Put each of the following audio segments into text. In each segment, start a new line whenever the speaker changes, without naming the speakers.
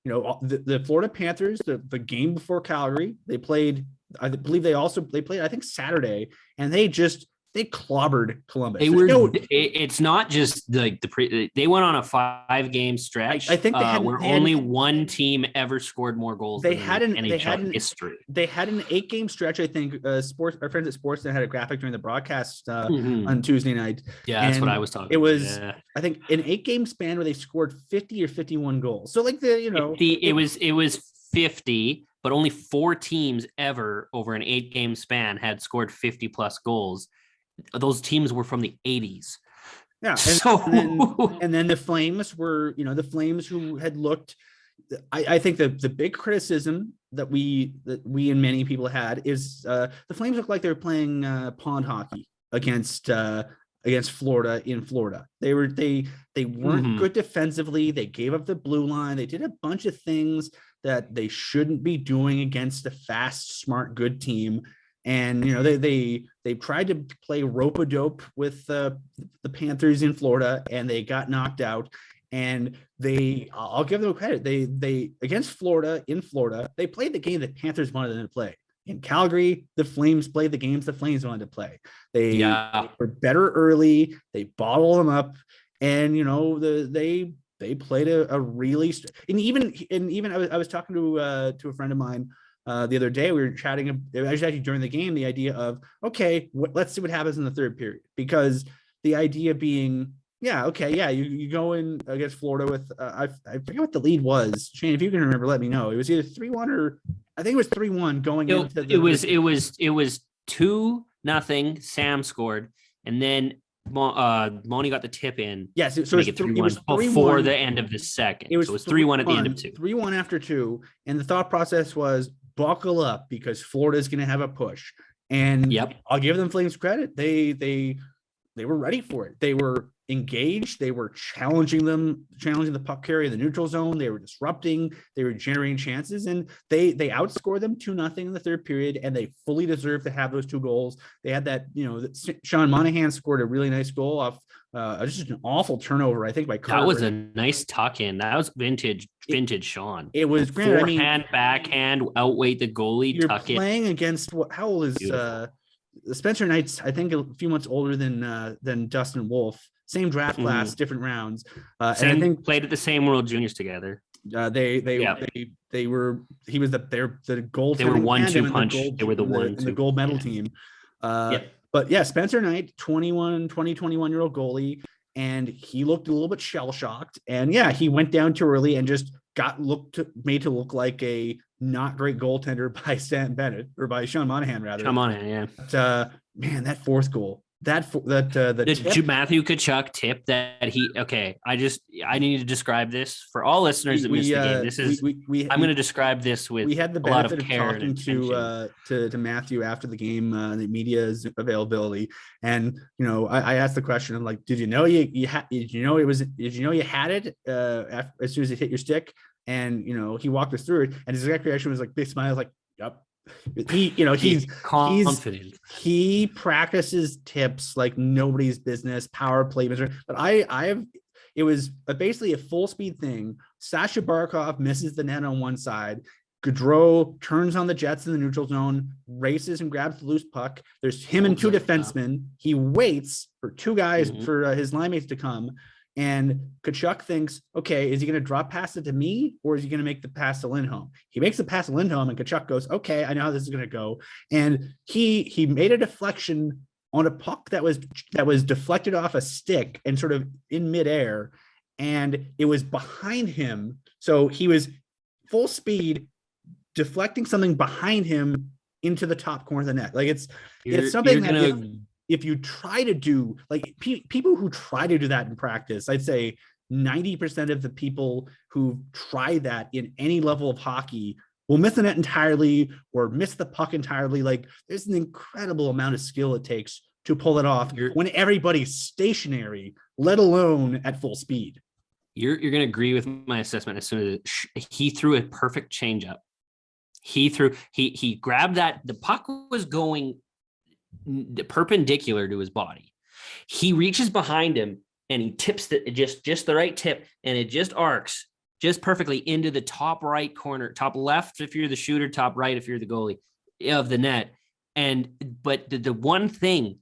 the Florida Panthers, the game before Calgary, they played, I believe they played, I think Saturday, and they clobbered Columbus.
It's not just like they went on a 5-game stretch.
I think
where only one team ever scored more goals than NHL history.
They had an 8-game stretch. I think our friends at Sportsnet had a graphic during the broadcast on Tuesday night.
Yeah, that's what I was talking.
It was, I think, an 8-game span where they scored 50 or 51 goals. So like
it was 50. But only 4 teams ever over an 8-game span had scored 50 plus goals. Those teams were from the 80s.
Yeah. And then the Flames were, the Flames who had looked, I think the big criticism that we and many people had is the Flames looked like they were playing pond hockey against Florida in Florida. They weren't good defensively. They gave up the blue line. They did a bunch of things that they shouldn't be doing against a fast, smart, good team. And, they tried to play rope-a-dope with the Panthers in Florida, and they got knocked out. And I'll give them credit. They against Florida in Florida, they played the game that Panthers wanted them to play. In Calgary, the Flames played the games the Flames wanted to play. They were better early. They bottled them up, and they played a really I was talking to a friend of mine the other day. We were chatting. It was actually during the game. The idea of let's see what happens in the third period, because the idea being, you go in against Florida with I forget what the lead was. Shane, if you can remember, let me know. It was either 3-1 or I think it was 3-1 going into the.
It was 2-0. Sam scored, and then Moni got the tip in.
Yes, so it was
before the end of the second. It was 3-1 at the end of 2.
3-1 after 2, and the thought process was buckle up because Florida's going to have a push. And I'll give them Flames credit. They were ready for it. They were engaged. They were challenging the puck carrier in the neutral zone. They were disrupting. They were generating chances, and they outscored them 2-0 in the third period, and they fully deserved to have those 2 goals. They had that, Sean Monahan scored a really nice goal off just an awful turnover, I think, by Carter.
That was a nice tuck in. That was vintage Sean.
It was granted.
Forehand, backhand, outweigh the goalie.
You're playing against how old is Spencer Knight's? I think a few months older than Dustin Wolf. Same draft class, different rounds. And I think
played at the same World Juniors together.
He was the gold.
They were 1-2 punch. They were the
gold medal team. But Spencer Knight, 21-year-old goalie, and he looked a little bit shell shocked. And he went down too early and just made to look like a not great goaltender by Stan Bennett, or by Sean Monahan rather.
Sean Monahan,
But, man, that fourth goal. The
Matthew Tkachuk tip that I need to describe this for all listeners that missed the game. I'm going to describe this with a lot of care and attention.
To Matthew after the game, the media's availability, and I asked the question. I'm like, did you know you had it as soon as it hit your stick? And he walked us through it, and his exact reaction was like big smile, like, yep. He's
confident.
He practices tips like nobody's business, power play. But it was basically a full speed thing. Sasha Barkov misses the net on one side. Gaudreau turns on the Jets in the neutral zone, races and grabs the loose puck. There's him and 2 defensemen. He waits for 2 guys for his line mates to come. And Tkachuk thinks, okay, is he going to drop pass it to me, or is he going to make the pass to Lindholm? He makes the pass to Lindholm, and Tkachuk goes, okay, I know how this is going to go. And he made a deflection on a puck that was deflected off a stick and sort of in midair, and it was behind him. So he was full speed deflecting something behind him into the top corner of the net. Like it's something that if you try to do, like people who try to do that in practice, I'd say 90% of the people who try that in any level of hockey will miss the net entirely or miss the puck entirely. Like there's an incredible amount of skill it takes to pull it off when everybody's stationary, let alone at full speed.
You're going to agree with my assessment as soon as he threw a perfect changeup. He grabbed that. The puck was going perpendicular to his body. He reaches behind him and he tips just the right tip, and it just arcs just perfectly into the top right corner, top left if you're the shooter, top right if you're the goalie of the net. But the one thing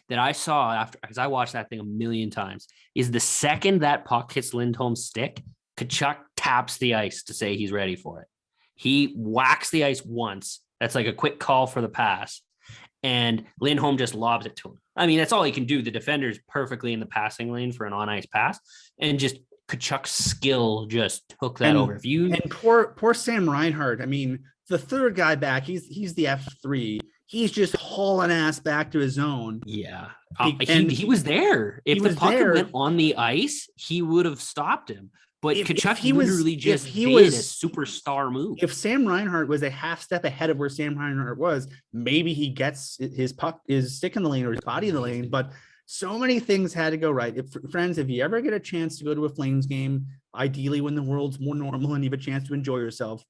that I saw after, because I watched that thing a million times, is the second that puck hits Lindholm's stick, Tkachuk taps the ice to say he's ready for it. He whacks the ice once. That's like a quick call for the pass. And Lindholm just lobs it to him. I mean, that's all he can do. The defender's perfectly in the passing lane for an on-ice pass. And just Tkachuk's skill just took that over.
And poor Sam Reinhart. I mean, the third guy back, he's the F3. He's just hauling ass back to his zone.
Yeah. He was there. If the puck went on the ice, he would have stopped him. But Tkachuk literally just did a superstar move.
If Sam Reinhart was a half step ahead of where Sam Reinhart was, maybe he gets his stick in the lane or his body in the lane. But so many things had to go right. Friends, if you ever get a chance to go to a Flames game, ideally when the world's more normal and you have a chance to enjoy yourself,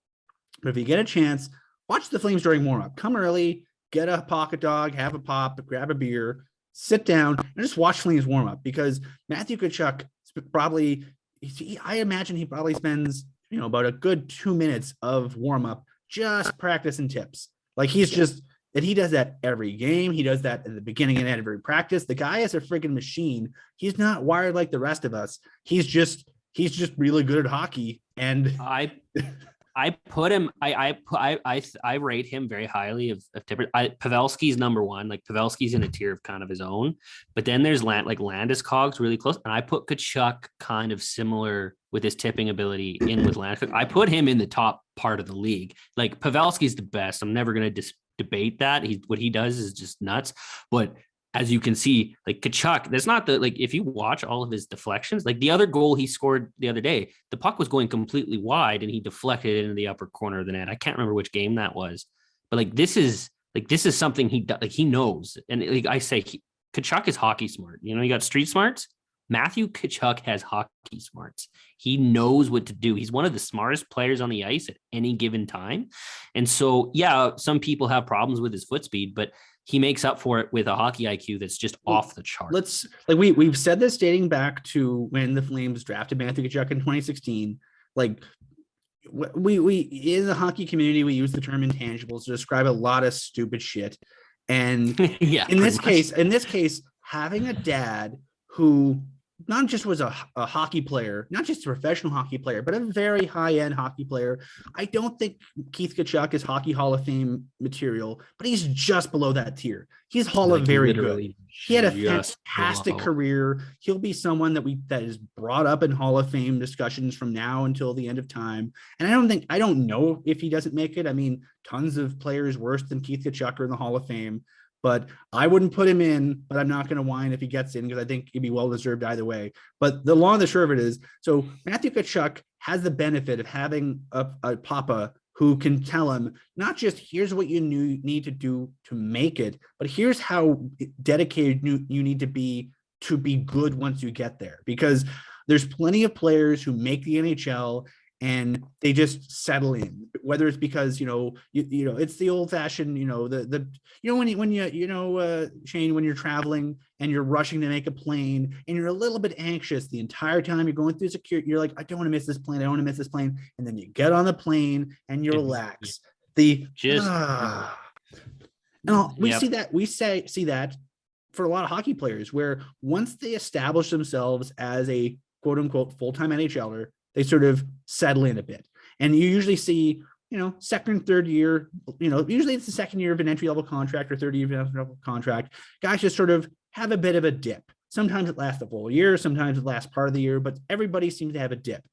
but if you get a chance, watch the Flames during warm-up. Come early, get a pocket dog, have a pop, grab a beer, sit down, and just watch Flames warm-up, because Matthew Tkachuk probably... I imagine he probably spends, about a good 2 minutes of warm up just practicing tips. Like he does that every game. He does that at the beginning and end of every practice. The guy is a freaking machine. He's not wired like the rest of us. He's just really good at hockey. And
I put him. I rate him very highly of Tipper. Pavelski's number one. Like Pavelski's in a tier of kind of his own. But then there's Landeskog's really close, and I put Tkachuk kind of similar with his tipping ability in with Landeskog. I put him in the top part of the league. Like Pavelski's the best. I'm never going to debate that. What he does is just nuts. But as you can see, like Tkachuk, that's not if you watch all of his deflections, like the other goal he scored the other day, the puck was going completely wide and he deflected it into the upper corner of the net. I can't remember which game that was, but this is something he knows. And I say, Tkachuk is hockey smart. You got street smarts. Matthew Tkachuk has hockey smarts. He knows what to do. He's one of the smartest players on the ice at any given time. And so, yeah, some people have problems with his foot speed, but he makes up for it with a hockey IQ that's just off the chart.
We've said this dating back to when the Flames drafted Matthew Tkachuk in 2016. We in the hockey community, we use the term intangibles to describe a lot of stupid shit. And in this case, having a dad who not just was a hockey player, not just a professional hockey player, but a very high-end hockey player. I don't think Keith Tkachuk is Hockey Hall of Fame material, but he's just below that tier. He's very good. He had a fantastic career. He'll be someone that is brought up in Hall of Fame discussions from now until the end of time. And I don't know if he doesn't make it. I mean, tons of players worse than Keith Tkachuk are in the Hall of Fame. But I wouldn't put him in, but I'm not going to whine if he gets in, because I think he'd be well-deserved either way. But the long and the short of it is, so Matthew Tkachuk has the benefit of having a papa who can tell him, not just here's what you need to do to make it, but here's how dedicated you need to be good once you get there. Because there's plenty of players who make the NHL and they just settle in, whether it's because, it's the old fashioned, Shane, when you're traveling and you're rushing to make a plane and you're a little bit anxious the entire time you're going through security, you're like, I don't want to miss this plane. And then you get on the plane and you relax. We see that for a lot of hockey players, where once they establish themselves as a quote unquote full-time NHLer, they sort of settle in a bit. And you usually see, second and third year, usually it's the second year of an entry-level contract or third year of an entry-level contract. Guys just sort of have a bit of a dip. Sometimes it lasts the full year, sometimes it lasts part of the year, but everybody seems to have a dip.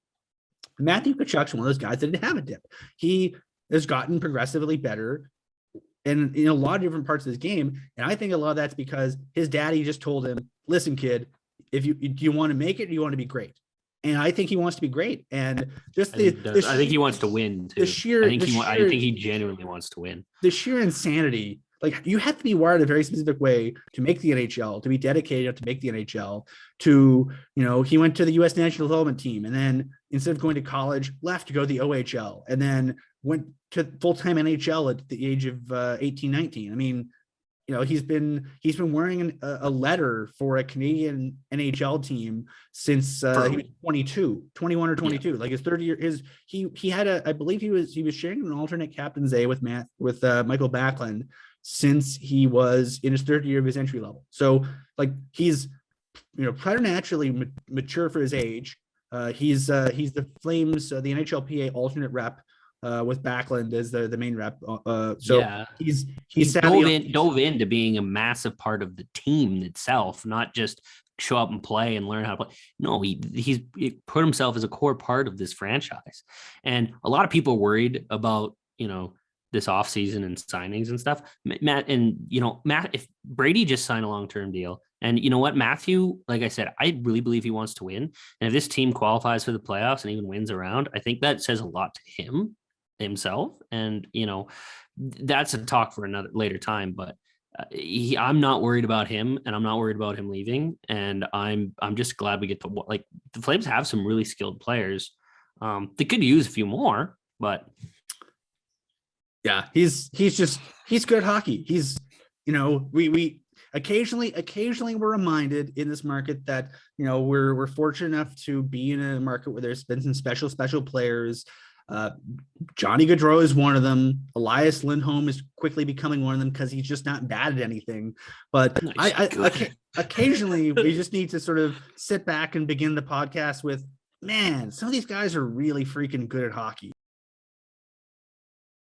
Matthew Tkachuk's one of those guys that didn't have a dip. He has gotten progressively better in a lot of different parts of his game. And I think a lot of that's because his daddy just told him, listen, kid, do you want to make it or do you want to be great? And I think he wants to be great. And just I
think he wants to win too. I think he genuinely wants to win.
The sheer insanity, you have to be wired a very specific way to make the NHL, to be dedicated to make the NHL, he went to the U.S. national development team, and then instead of going to college, left to go to the OHL, and then went to full-time NHL at the age of 18, 19. I mean, he's been wearing a letter for a Canadian NHL team since he was 21 or 22. Yeah. Like his third year, he had I believe he was sharing an alternate captain's A with Michael Backlund since he was in his third year of his entry level. So like he's preternaturally mature for his age. He's the Flames, the NHLPA alternate rep with Backlund as the main rep. He's
dove into being a massive part of the team itself, not just show up and play and learn how to play. No, he put himself as a core part of this franchise. And a lot of people are worried about, this offseason and signings and stuff. Matt, if Brady just signed a long-term deal, and you know what, Matthew, like I said, I really believe he wants to win. And if this team qualifies for the playoffs and even wins around, I think that says a lot to himself. And, that's a talk for another later time, but I'm not worried about him, and I'm not worried about him leaving. And I'm just glad we get to, like, the Flames have some really skilled players. They could use a few more, but
yeah, he's good at hockey. He's, we occasionally we're reminded in this market that, we're fortunate enough to be in a market where there's been some special players. Johnny Gaudreau is one of them. Elias Lindholm is quickly becoming one of them because he's just not bad at anything. But occasionally we just need to sort of sit back and begin the podcast with, man, some of these guys are really freaking good at hockey.